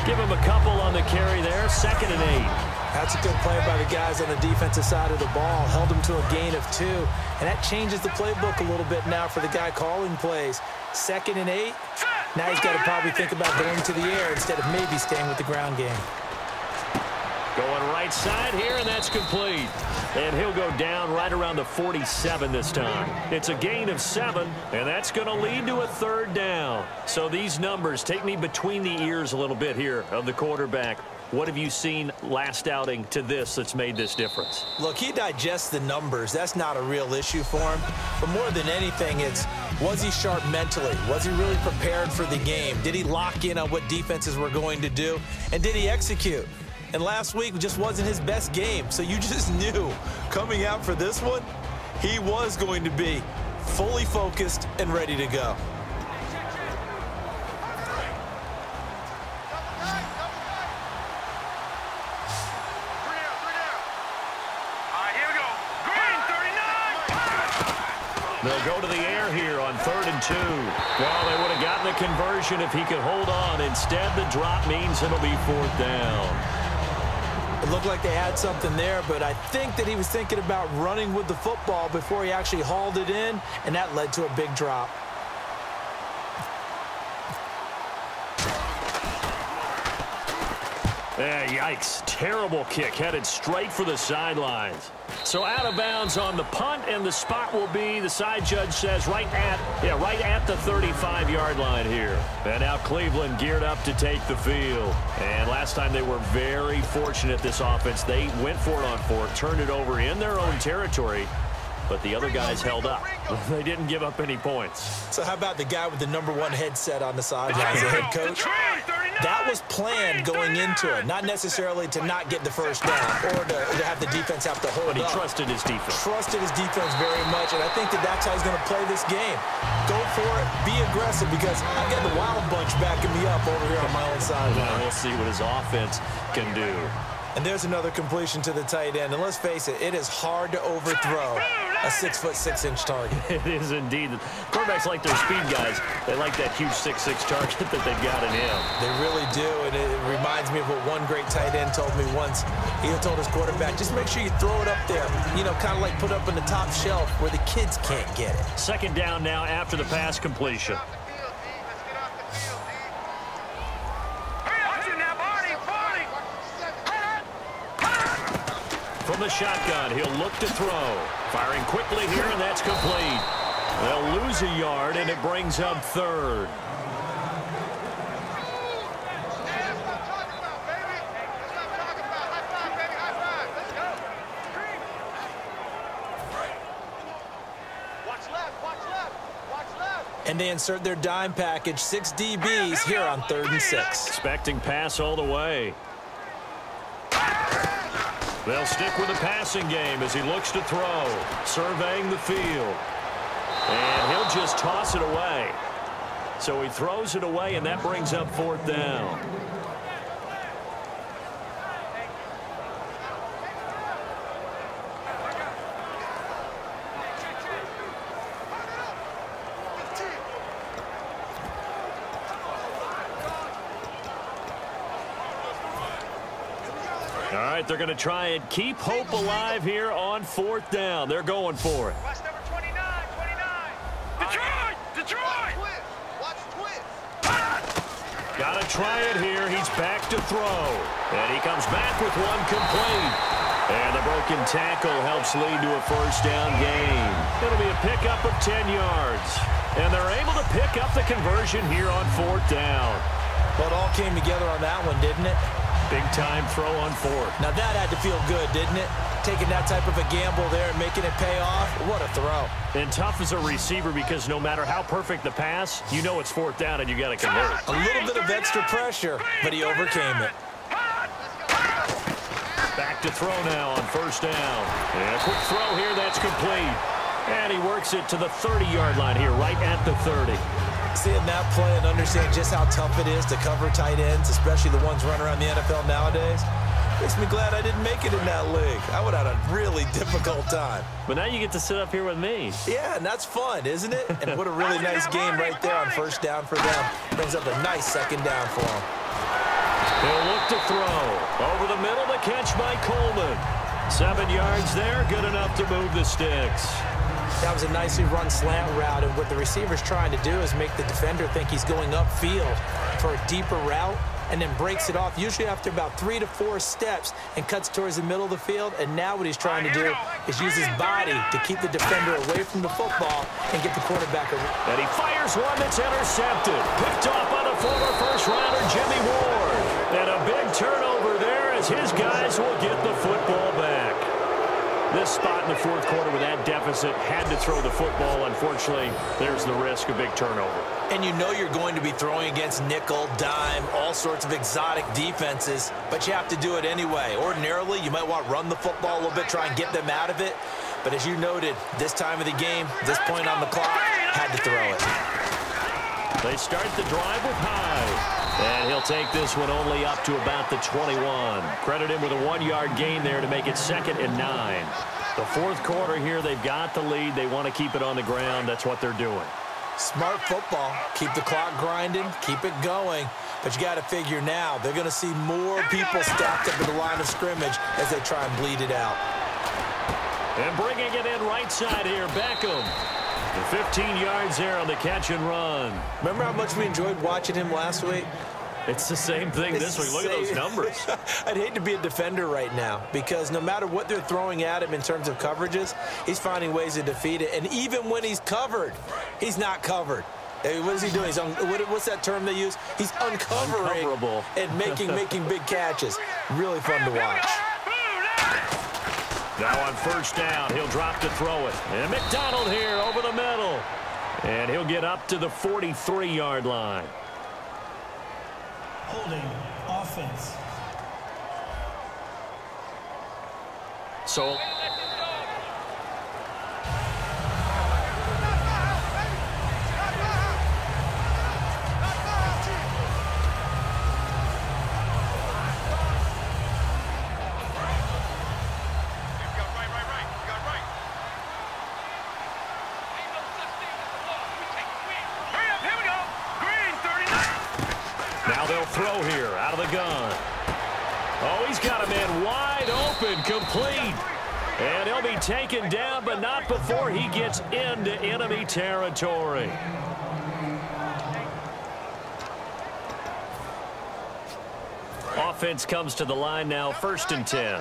Give him a couple on the carry there. 2nd and 8. That's a good play by the guys on the defensive side of the ball. Held him to a gain of 2. And that changes the playbook a little bit now for the guy calling plays. 2nd and 8. Now he's got to probably think about going to the air instead of maybe staying with the ground game. Going right side here, and that's complete. And he'll go down right around the 47 this time. It's a gain of 7, and that's going to lead to a 3rd down. So these numbers take me between the ears a little bit here of the quarterback. What have you seen last outing to this that's made this difference? Look, he digests the numbers. That's not a real issue for him. But more than anything, it's was he sharp mentally? Was he really prepared for the game? Did he lock in on what defenses were going to do? And did he execute? And last week just wasn't his best game. So you just knew coming out for this one, he was going to be fully focused and ready to go. They'll go to the air here on 3rd and 2. Well, they would have gotten the conversion if he could hold on. Instead, the drop means it'll be 4th down. It looked like they had something there, but I think that he was thinking about running with the football before he actually hauled it in, and that led to a big drop. Yikes. Terrible kick headed straight for the sidelines. So out of bounds on the punt, and the spot will be, the side judge says, right at the 35-yard line here. And now Cleveland geared up to take the field. And last time they were very fortunate, this offense. They went for it on 4th, turned it over in their own territory, but the other guys held up. They didn't give up any points. So how about the guy with the #1 headset on the sidelines, the head coach? That was planned going into it, not necessarily to not get the 1st down or to have the defense have to hold up. But he trusted his defense. Trusted his defense very much, and I think that that's how he's going to play this game. Go for it, be aggressive, because I've got the Wild Bunch backing me up over here on my own sideline. We'll see what his offense can do. And there's another completion to the tight end. And let's face it, it is hard to overthrow a 6'6" target. It is indeed. Quarterbacks like their speed guys. They like that huge 6'6" target that they've got in him. They really do, and it reminds me of what one great tight end told me once. He told his quarterback, just make sure you throw it up there. You know, kind of like put up on the top shelf where the kids can't get it. 2nd down now after the pass completion. From the shotgun, he'll look to throw. Firing quickly here, and that's complete. They'll lose a yard, and it brings up 3rd. And they insert their dime package, 6 DBs here on 3rd and 6. Expecting pass all the way. They'll stick with the passing game as he looks to throw, surveying the field. And he'll just toss it away. So he throws it away, and that brings up 4th down. All right, they're going to try and keep hope alive here on 4th down. They're going for it. Watch number 29, 29. Detroit! Watch twist. Got to try it here. He's back to throw. And he comes back with one complete. And the broken tackle helps lead to a 1st down gain. It'll be a pickup of 10 yards. And they're able to pick up the conversion here on 4th down. Well, it all came together on that one, didn't it? Big-time throw on 4th. Now that had to feel good, didn't it? Taking that type of a gamble there and making it pay off. What a throw. And tough as a receiver, because no matter how perfect the pass, you know it's 4th down and you got to convert. A little bit of extra pressure, but he overcame it. Back to throw now on 1st down. And a quick throw here, that's complete. And he works it to the 30-yard line here, right at the 30. Seeing that play and understanding just how tough it is to cover tight ends, especially the ones running around the NFL nowadays, makes me glad I didn't make it in that league. I would have had a really difficult time. But now you get to sit up here with me. Yeah, and that's fun, isn't it? And what a really nice game right there on 1st down for them. Brings up a nice 2nd down for them. He'll look to throw. Over the middle, the catch by Coleman. 7 yards there, good enough to move the sticks. That was a nicely run slant route, and what the receiver's trying to do is make the defender think he's going upfield for a deeper route, and then breaks it off, usually after about 3 to 4 steps, and cuts towards the middle of the field. And now what he's trying to do is use his body to keep the defender away from the football and get the quarterback. And he fires one that's intercepted. Picked off by the former first-rounder Jimmy Ward. And a big turnover there as his guys will get the football back. This spot in the fourth quarter with that deficit, had to throw the football. Unfortunately, there's the risk of big turnover. And you know you're going to be throwing against nickel, dime, all sorts of exotic defenses, but you have to do it anyway. Ordinarily, you might want to run the football a little bit, try and get them out of it. But as you noted, this time of the game, this point on the clock, had to throw it. They start the drive with Hyde. And he'll take this one only up to about the 21. Credit him with a 1-yard gain there to make it 2nd and 9. The fourth quarter here, they've got the lead. They want to keep it on the ground. That's what they're doing. Smart football. Keep the clock grinding. Keep it going. But you got to figure now, they're going to see more people stacked up at the line of scrimmage as they try and bleed it out. And bringing it in right side here, Beckham. The 15 yards there on the catch and run. Remember how much we enjoyed watching him last week? It's the same thing this week. Look at those numbers. I'd hate to be a defender right now because no matter what they're throwing at him in terms of coverages, he's finding ways to defeat it. And even when he's covered, he's not covered. What is he doing? What's that term they use? He's uncovering and making big catches. Really fun to watch. Now on first down, he'll drop to throw it. And McDonald here over the middle. And he'll get up to the 43-yard line. Holding offense. So throw here out of the gun. Oh, he's got a man wide open, complete. And he'll be taken down, but not before he gets into enemy territory. Offense comes to the line now, 1st and 10.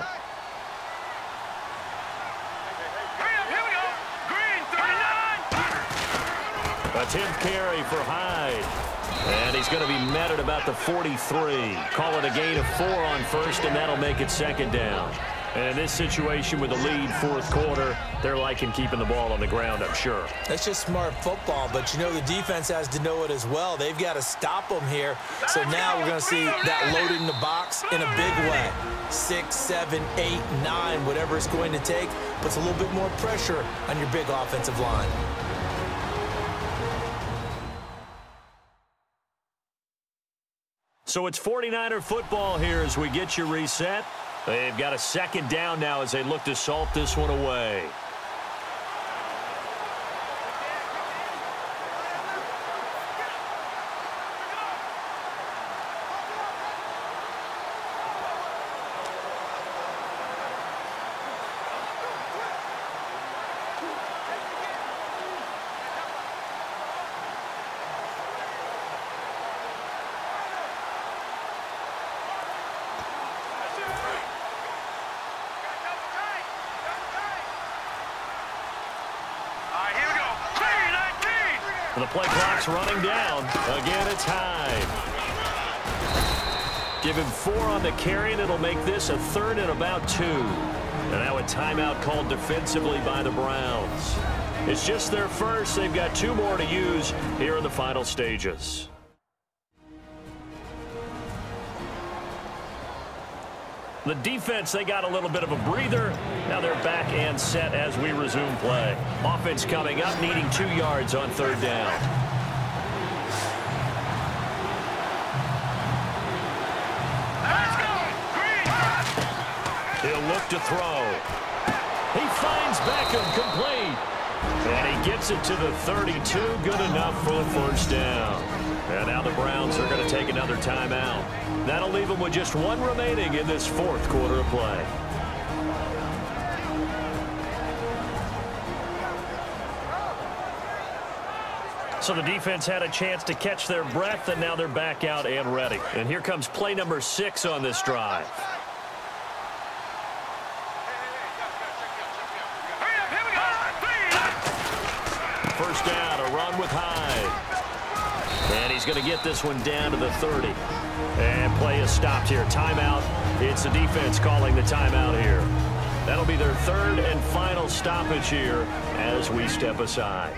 A 10th carry for Hyde. And he's going to be met at about the 43. Call it a gain of 4 on first, and that'll make it 2nd down. And in this situation with the lead, fourth quarter, they're liking keeping the ball on the ground, I'm sure. That's just smart football, but you know the defense has to know it as well. They've got to stop them here. So now we're going to see that loaded in the box in a big way. 6, 7, 8, 9, whatever it's going to take, puts a little bit more pressure on your big offensive line. So it's 49er football here as we get you reset. They've got a 2nd down now as they look to salt this one away. The play clock's running down. Again, it's Hyde. Give him 4 on the carry, and it'll make this a 3rd and about 2. And now a timeout called defensively by the Browns. It's just their first. They've got 2 more to use here in the final stages. The defense, they got a little bit of a breather. Now they're back and set as we resume play. Offense coming up, needing 2 yards on 3rd down. He'll look to throw. He finds Beckham complete. And he gets it to the 32. Good enough for the 1st down. And now the Browns are going to take another timeout. That'll leave them with just 1 remaining in this 4th quarter of play. So the defense had a chance to catch their breath, and now they're back out and ready. And here comes play number 6 on this drive. First down, a run with Hyde. And he's going to get this one down to the 30. And play is stopped here. Timeout. It's the defense calling the timeout here. That'll be their 3rd and final stoppage here as we step aside.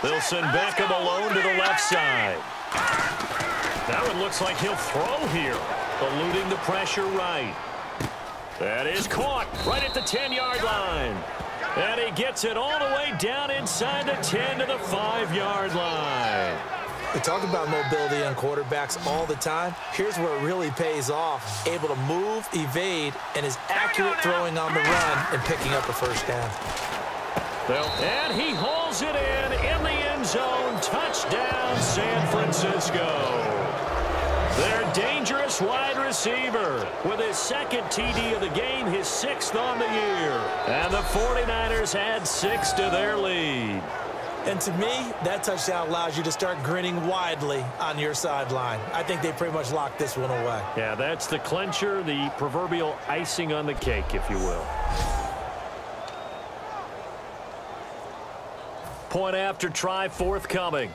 They'll send Beckham alone to the left side. That one looks like he'll throw here, eluding the pressure right. That is caught right at the 10-yard line. And he gets it all the way down inside the 10 to the 5-yard line. We talk about mobility on quarterbacks all the time. Here's where it really pays off. Able to move, evade, and is accurate throwing on the run and picking up a first down. And he hauls it in the end zone. Touchdown, San Francisco. Their dangerous wide receiver with his 2nd TD of the game, his 6th on the year. And the 49ers add 6 to their lead. And to me, that touchdown allows you to start grinning widely on your sideline. I think they pretty much locked this one away. Yeah, that's the clincher, the proverbial icing on the cake, if you will. Point after try forthcoming.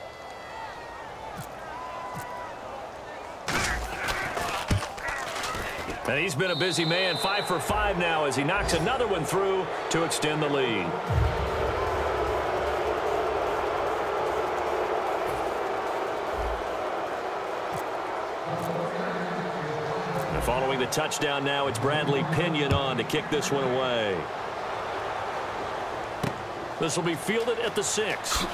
And he's been a busy man, 5 for 5 now as he knocks another one through to extend the lead. And following the touchdown now, it's Bradley Pinion on to kick this one away. This will be fielded at the 6.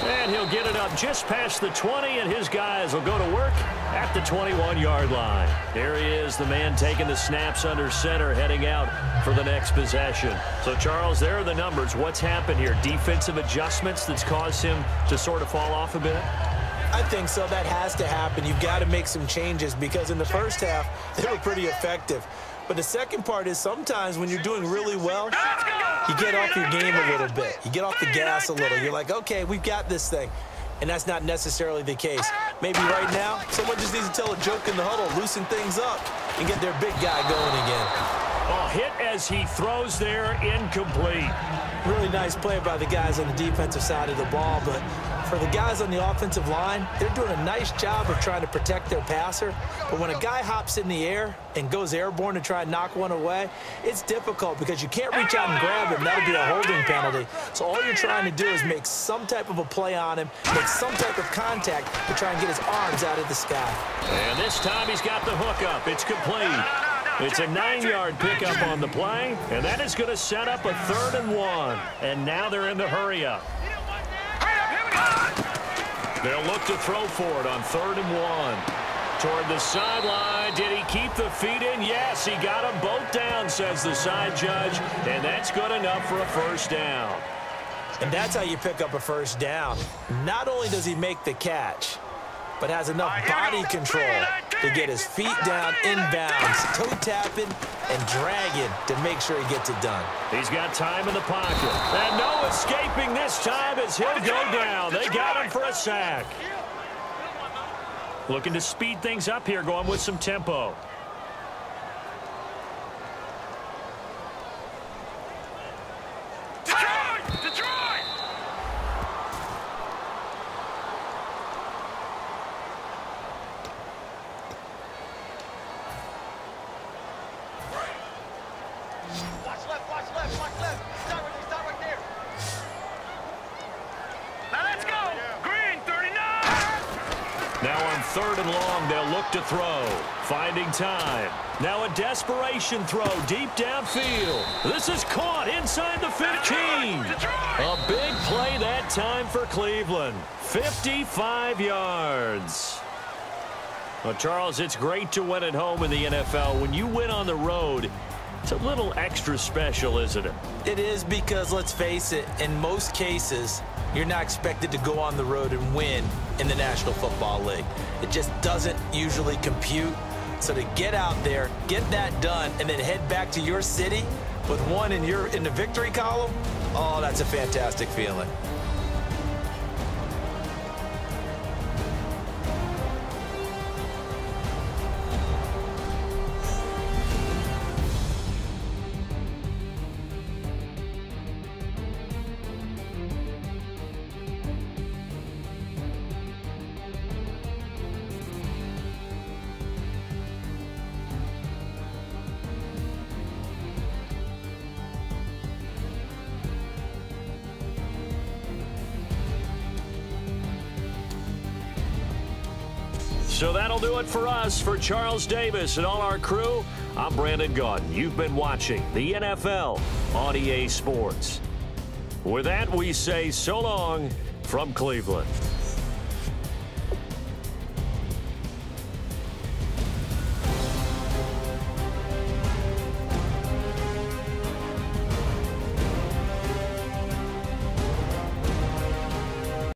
And he'll get it up just past the 20, and his guys will go to work at the 21-yard line. There he is, the man taking the snaps under center, heading out for the next possession. So, Charles, there are the numbers. What's happened here? Defensive adjustments that's caused him to sort of fall off a bit? I think so. That has to happen. You've got to make some changes because in the first half, they were pretty effective. But the second part is sometimes when you're doing really well, you get off your game a little bit. You get off the gas a little. You're like, okay, we've got this thing. And that's not necessarily the case. Maybe right now, someone just needs to tell a joke in the huddle, loosen things up, and get their big guy going again. Oh, hit as he throws there, incomplete. Really nice play by the guys on the defensive side of the ball, but for the guys on the offensive line, they're doing a nice job of trying to protect their passer. But when a guy hops in the air and goes airborne to try and knock one away, it's difficult because you can't reach out and grab him. That'll be a holding penalty. So all you're trying to do is make some type of a play on him, make some type of contact to try and get his arms out of the sky. And this time he's got the hook up. It's complete. It's a 9-yard pickup on the play, and that is going to set up a 3rd and 1. And now they're in the hurry-up. They'll look to throw for it on 3rd and 1. Toward the sideline. Did he keep the feet in? Yes, he got them both down, says the side judge, and that's good enough for a first down. And that's how you pick up a first down. Not only does he make the catch, but has enough body control to get his feet down inbounds, toe-tapping and dragging to make sure he gets it done. He's got time in the pocket. And no escaping this time as he'll go down. They got him for a sack. Looking to speed things up here, going with some tempo. Third and long, they'll look to throw. Finding time. Now a desperation throw deep downfield. This is caught inside the 15. A big play that time for Cleveland. 55 yards. Well, Charles, it's great to win at home in the NFL. When you win on the road, it's a little extra special, isn't it? It is because, let's face it, in most cases, you're not expected to go on the road and win in the National Football League. It just doesn't usually compute. So to get out there, get that done, and then head back to your city with one in the victory column, oh, that's a fantastic feeling. So that'll do it for us. For Charles Davis and all our crew, I'm Brandon Gaudin. You've been watching the NFL on EA Sports. With that, we say so long from Cleveland.